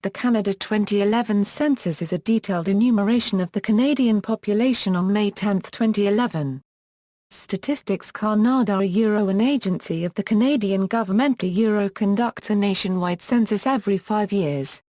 The Canada 2011 census is a detailed enumeration of the Canadian population on May 10, 2011. Statistics Canada, an agency of the Canadian government, conducts a nationwide census every 5 years.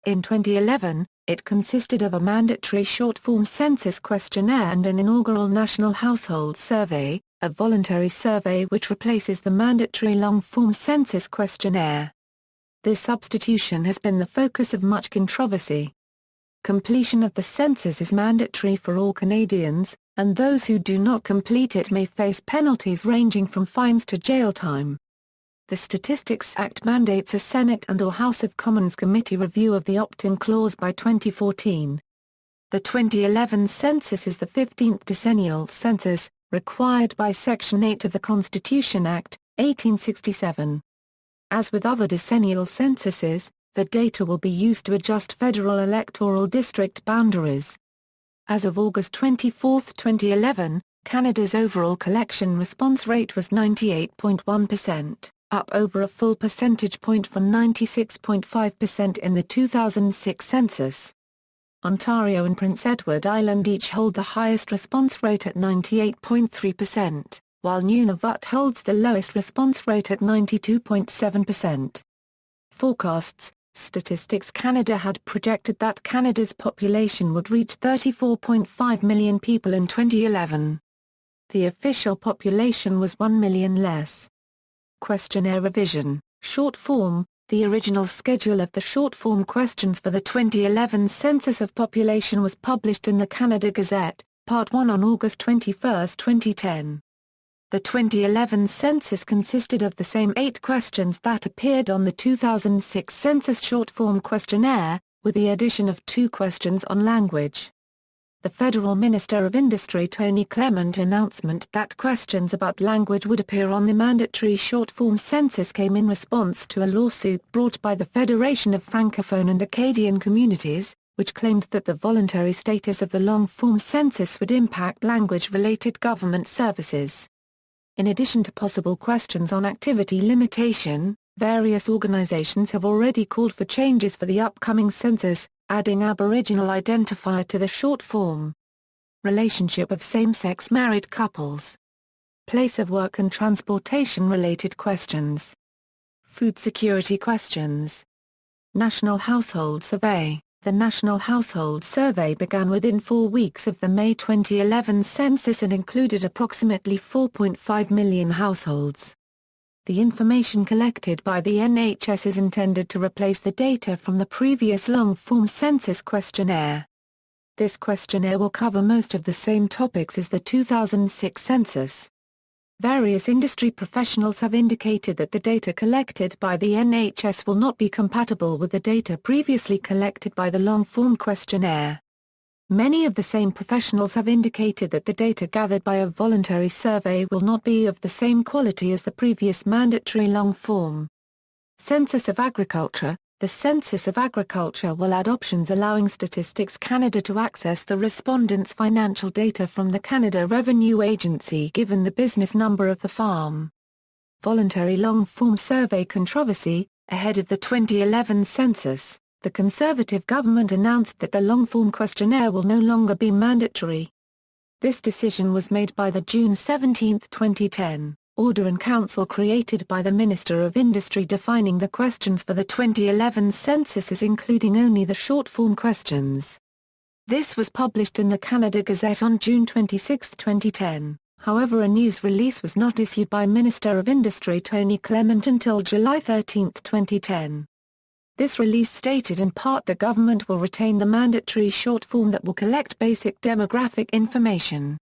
In 2011, it consisted of a mandatory short-form census questionnaire and an inaugural national household survey, a voluntary survey which replaces the mandatory long-form census questionnaire. This substitution has been the focus of much controversy. Completion of the census is mandatory for all Canadians, and those who do not complete it may face penalties ranging from fines to jail time. The Statistics Act mandates a Senate and/or House of Commons committee review of the opt-in clause by 2014. The 2011 census is the 15th decennial census, required by Section 8 of the Constitution Act, 1867. As with other decennial censuses, the data will be used to adjust federal electoral district boundaries. As of August 24, 2011, Canada's overall collection response rate was 98.1%, up over a full percentage point from 96.5% in the 2006 census. Ontario and Prince Edward Island each hold the highest response rate at 98.3%. While Nunavut holds the lowest response rate at 92.7%. Forecasts: Statistics Canada had projected that Canada's population would reach 34.5 million people in 2011. The official population was 1 million less. Questionnaire revision, short form. The original schedule of the short-form questions for the 2011 Census of Population was published in the Canada Gazette, Part 1 on August 21, 2010. The 2011 census consisted of the same 8 questions that appeared on the 2006 census short-form questionnaire, with the addition of 2 questions on language. The Federal Minister of Industry Tony Clement announcement that questions about language would appear on the mandatory short-form census came in response to a lawsuit brought by the Federation of Francophone and Acadian Communities, which claimed that the voluntary status of the long-form census would impact language-related government services. In addition to possible questions on activity limitation, various organizations have already called for changes for the upcoming census, adding Aboriginal identifier to the short form. Relationship of same-sex married couples. Place of work and transportation-related questions. Food security questions. National Household Survey. The National Household Survey began within 4 weeks of the May 2011 census and included approximately 4.5 million households. The information collected by the NHS is intended to replace the data from the previous long-form census questionnaire. This questionnaire will cover most of the same topics as the 2006 census. Various industry professionals have indicated that the data collected by the NHS will not be compatible with the data previously collected by the long-form questionnaire. Many of the same professionals have indicated that the data gathered by a voluntary survey will not be of the same quality as the previous mandatory long-form. Census of Agriculture. The Census of Agriculture will add options allowing Statistics Canada to access the respondents' financial data from the Canada Revenue Agency given the business number of the farm. Voluntary long-form survey controversy. Ahead of the 2011 census, the Conservative government announced that the long-form questionnaire will no longer be mandatory. This decision was made by the June 17, 2010. Order in Council created by the Minister of Industry defining the questions for the 2011 census as including only the short-form questions. This was published in the Canada Gazette on June 26, 2010, however a news release was not issued by Minister of Industry Tony Clement until July 13, 2010. This release stated in part the government will retain the mandatory short form that will collect basic demographic information.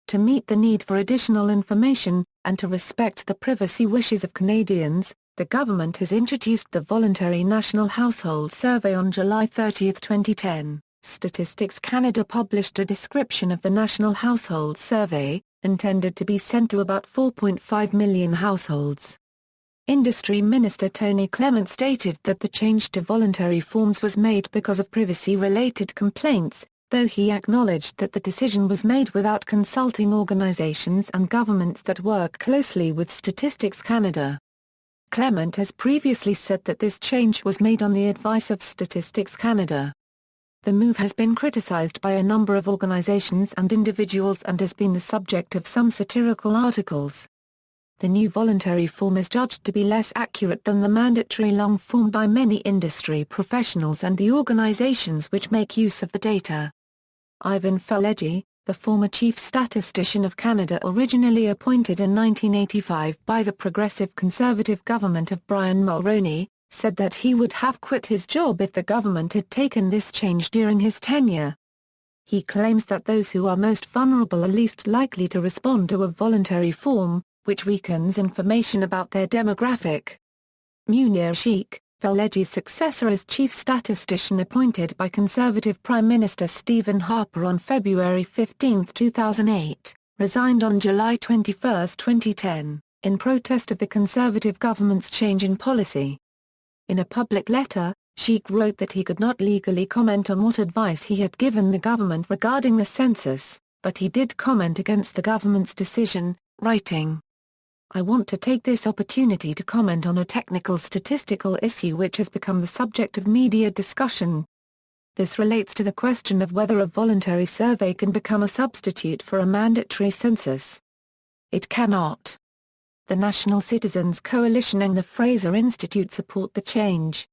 To meet the need for additional information, and to respect the privacy wishes of Canadians, the government has introduced the voluntary National Household Survey on July 30, 2010. Statistics Canada published a description of the National Household Survey, intended to be sent to about 4.5 million households. Industry Minister Tony Clement stated that the change to voluntary forms was made because of privacy-related complaints, though he acknowledged that the decision was made without consulting organizations and governments that work closely with Statistics Canada. Clement has previously said that this change was made on the advice of Statistics Canada. The move has been criticized by a number of organizations and individuals and has been the subject of some satirical articles. The new voluntary form is judged to be less accurate than the mandatory long form by many industry professionals and the organizations which make use of the data. Ivan Felegy, the former chief statistician of Canada, originally appointed in 1985 by the Progressive Conservative government of Brian Mulroney, said that he would have quit his job if the government had taken this change during his tenure. He claims that those who are most vulnerable are least likely to respond to a voluntary form, which weakens information about their demographic. Munir Sheikh, Felegy's successor as chief statistician appointed by Conservative Prime Minister Stephen Harper on February 15, 2008, resigned on July 21, 2010, in protest of the Conservative government's change in policy. In a public letter, Sheikh wrote that he could not legally comment on what advice he had given the government regarding the census, but he did comment against the government's decision, writing, "I want to take this opportunity to comment on a technical statistical issue which has become the subject of media discussion. This relates to the question of whether a voluntary survey can become a substitute for a mandatory census. It cannot. The National Citizens Coalition and the Fraser Institute support the change.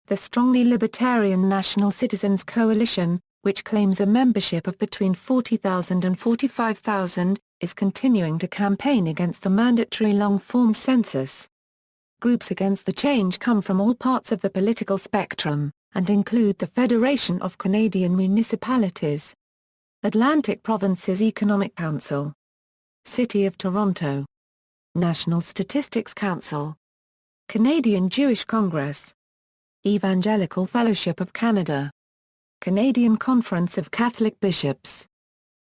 The strongly libertarian National Citizens Coalition, which claims a membership of between 40,000 and 45,000, is continuing to campaign against the mandatory long-form census. Groups against the change come from all parts of the political spectrum, and include the Federation of Canadian Municipalities, Atlantic Provinces Economic Council, City of Toronto, National Statistics Council, Canadian Jewish Congress, Evangelical Fellowship of Canada, Canadian Conference of Catholic Bishops,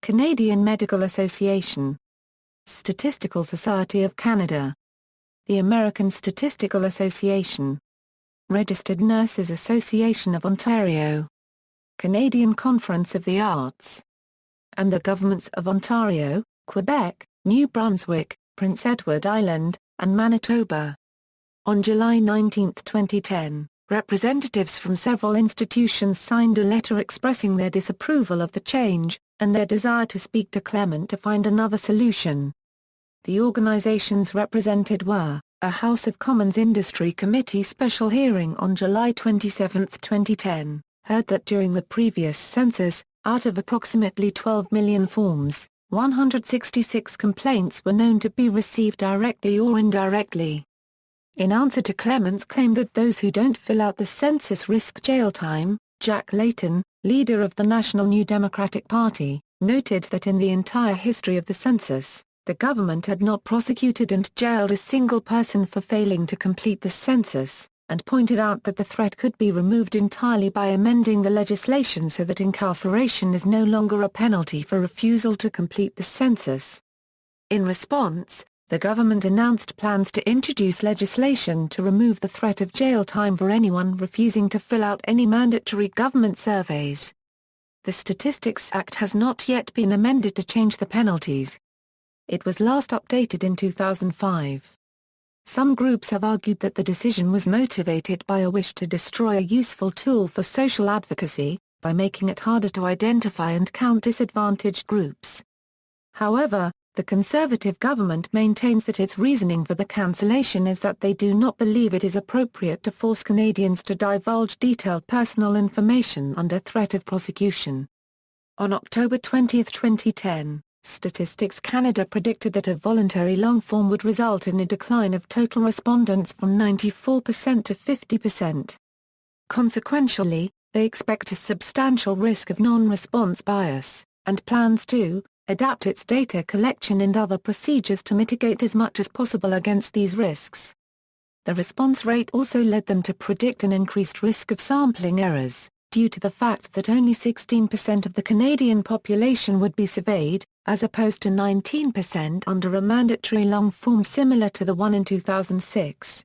Canadian Medical Association, Statistical Society of Canada, the American Statistical Association, Registered Nurses Association of Ontario, Canadian Conference of the Arts, and the governments of Ontario, Quebec, New Brunswick, Prince Edward Island, and Manitoba. On July 19, 2010, representatives from several institutions signed a letter expressing their disapproval of the change, and their desire to speak to Clement to find another solution. The organizations represented were, a House of Commons Industry Committee special hearing on July 27, 2010, heard that during the previous census, out of approximately 12 million forms, 166 complaints were known to be received directly or indirectly. In answer to Clement's claim that those who don't fill out the census risk jail time, Jack Layton, leader of the National New Democratic Party, noted that in the entire history of the census, the government had not prosecuted and jailed a single person for failing to complete the census, and pointed out that the threat could be removed entirely by amending the legislation so that incarceration is no longer a penalty for refusal to complete the census. In response, the government announced plans to introduce legislation to remove the threat of jail time for anyone refusing to fill out any mandatory government surveys. The Statistics Act has not yet been amended to change the penalties. It was last updated in 2005. Some groups have argued that the decision was motivated by a wish to destroy a useful tool for social advocacy, by making it harder to identify and count disadvantaged groups. However, the Conservative government maintains that its reasoning for the cancellation is that they do not believe it is appropriate to force Canadians to divulge detailed personal information under threat of prosecution. On October 20, 2010, Statistics Canada predicted that a voluntary long form would result in a decline of total respondents from 94% to 50%. Consequentially, they expect a substantial risk of non-response bias, and plans to adapt its data collection and other procedures to mitigate as much as possible against these risks. The response rate also led them to predict an increased risk of sampling errors, due to the fact that only 16% of the Canadian population would be surveyed, as opposed to 19% under a mandatory long form similar to the one in 2006.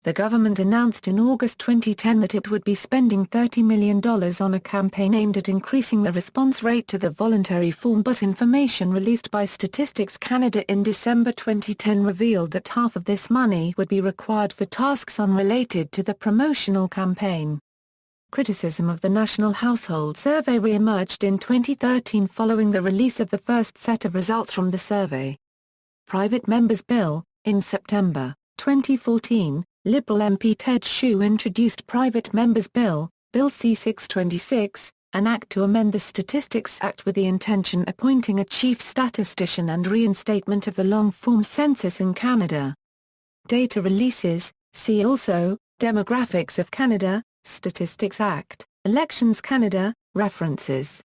The government announced in August 2010 that it would be spending $30 million on a campaign aimed at increasing the response rate to the voluntary form, but information released by Statistics Canada in December 2010 revealed that half of this money would be required for tasks unrelated to the promotional campaign. Criticism of the National Household Survey re-emerged in 2013 following the release of the first set of results from the survey. Private Members Bill. In September 2014, Liberal MP Ted Hsu introduced Private Members Bill, Bill C-626, an act to amend the Statistics Act with the intention appointing a chief statistician and reinstatement of the long-form census in Canada. Data releases, see also, Demographics of Canada, Statistics Act, Elections Canada, References.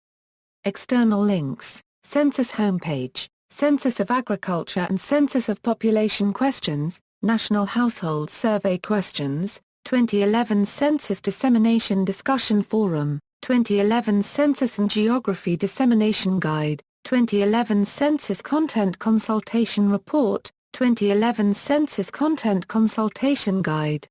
External links, Census homepage, Census of Agriculture and Census of Population questions, National Household Survey questions, 2011 Census Dissemination Discussion Forum, 2011 Census and Geography Dissemination Guide, 2011 Census Content Consultation Report, 2011 Census Content Consultation Guide.